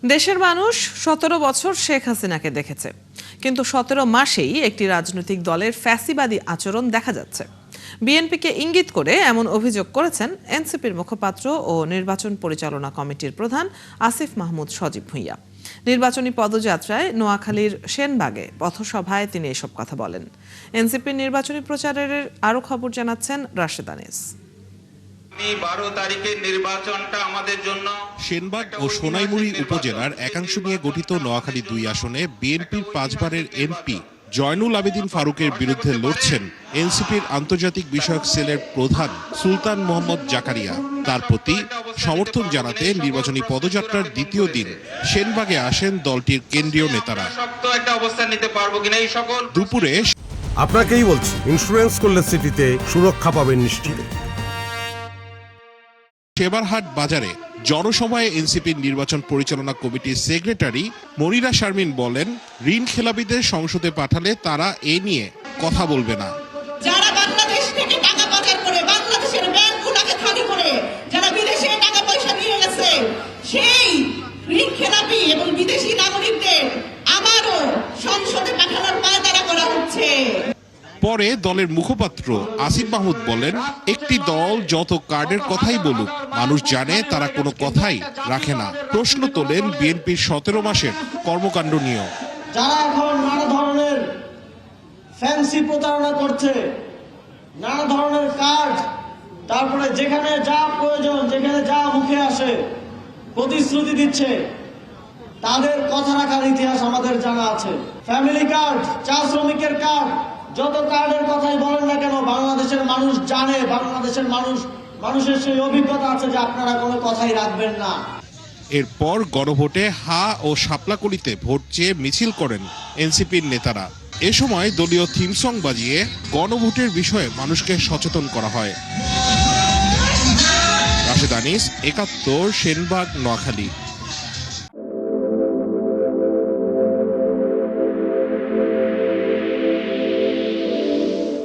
দেশের মানুষ ১৭ বছর শেখ হাসিনাকে দেখেছে, কিন্তু ১৭ মাসেই একটি রাজনৈতিক দলের ফ্যাসিবাদী আচরণ দেখা যাচ্ছে। বিএনপিকে ইঙ্গিত করে এমন অভিযোগ করেছেন এনসিপির মুখপাত্র ও নির্বাচন পরিচালনা কমিটির প্রধান আসিফ মাহমুদ সজীব ভুঁইয়া। নির্বাচনী পদযাত্রায় নোয়াখালীর সেনবাগে পথসভায় তিনি এসব কথা বলেন। এনসিপির নির্বাচনী প্রচারের আরও খবর জানাচ্ছেন রাশেদ আনিস। 12 তারিখের নির্বাচনটা আমাদের জন্য সেনবাগ ও সোনাইমুড়ি উপজেলার একাংশ নিয়ে গঠিত নোয়াখালী ২ আসনে বিএনপির ৫ বারের এমপি জয়নুল আবেদিন ফারুকের বিরুদ্ধে লড়ছেন এনসিপির আন্তর্জাতিক বিষয়ক সেলের প্রধান সুলতান মোহাম্মদ জাকারিয়া। তার প্রতি সমর্থন জানাতে নির্বাচনী পদযাত্রার দ্বিতীয় দিন সেনবাগে আসেন দলটির কেন্দ্রীয় নেতারা। শক্ত একটা অবস্থান নিতে পারবো কিনা এই সকল দুপুরে আপনাকেই বলছি, ইন্স্যুরেন্স করলে সিটিতে সুরক্ষা পাবেন নিশ্চিত। সেবারহাট বাজারে জনসভায় এনসিপির নির্বাচন পরিচালনা কমিটির সেক্রেটারি মনিরা শারমিন বলেন, ঋণ খেলাপিদের সংসদে পাঠালে তারা এ নিয়ে কথা বলবে না। যারা বাংলাদেশ থেকে টাকা পাচার করে বাংলাদেশের ব্যাংকগুলোকে খালি করে যারা বিদেশে টাকা পয়সা নিয়ে গেছে, সেই ঋণ খেলাপি এবং বিদেশি নাগরিকদের আবারও সংসদে পাঠানোর পায়তারা করা হচ্ছে। পরে দলের মুখপাত্র আসিফ মাহমুদ বলেন, একটি দল যত কার্ডের কথাই বলুক, মানুষ জানে তারা কোনো কথাই রাখে না। প্রশ্ন তোলেন বিএনপির ১৭ মাসের কর্মকাণ্ড নিয়ে। যারা এখন নানা ধরনের ফ্যান্সি প্রতারণা করছে, নানা ধরনের কার্ড, তারপরে যেখানে যা প্রয়োজন, যেখানে যা মুখে আসে প্রতিশ্রুতি দিচ্ছে, তাদের কথা রাখার ইতিহাস আমাদের জানা আছে। ফ্যামিলি কার্ড, চা শ্রমিকের কার্ড, যত কার্ডের কথাই বলেন না কেন, বাংলাদেশের মানুষ জানে, বাংলাদেশের মানুষের সেই অভিজ্ঞতা আছে যে আপনারা কোনো কথাই রাখবেন না। এরপর গণভোটে হা ও শাপলাকলিতে ভোট চেয়ে মিছিল করেন এনসিপির নেতারা। এ সময় দলীয় থিম সং বাজিয়ে গণভোটের বিষয়ে মানুষকে সচেতন করা হয়। রাশেদ আনিস, ৭১, সেনবাগ, নোয়াখালী।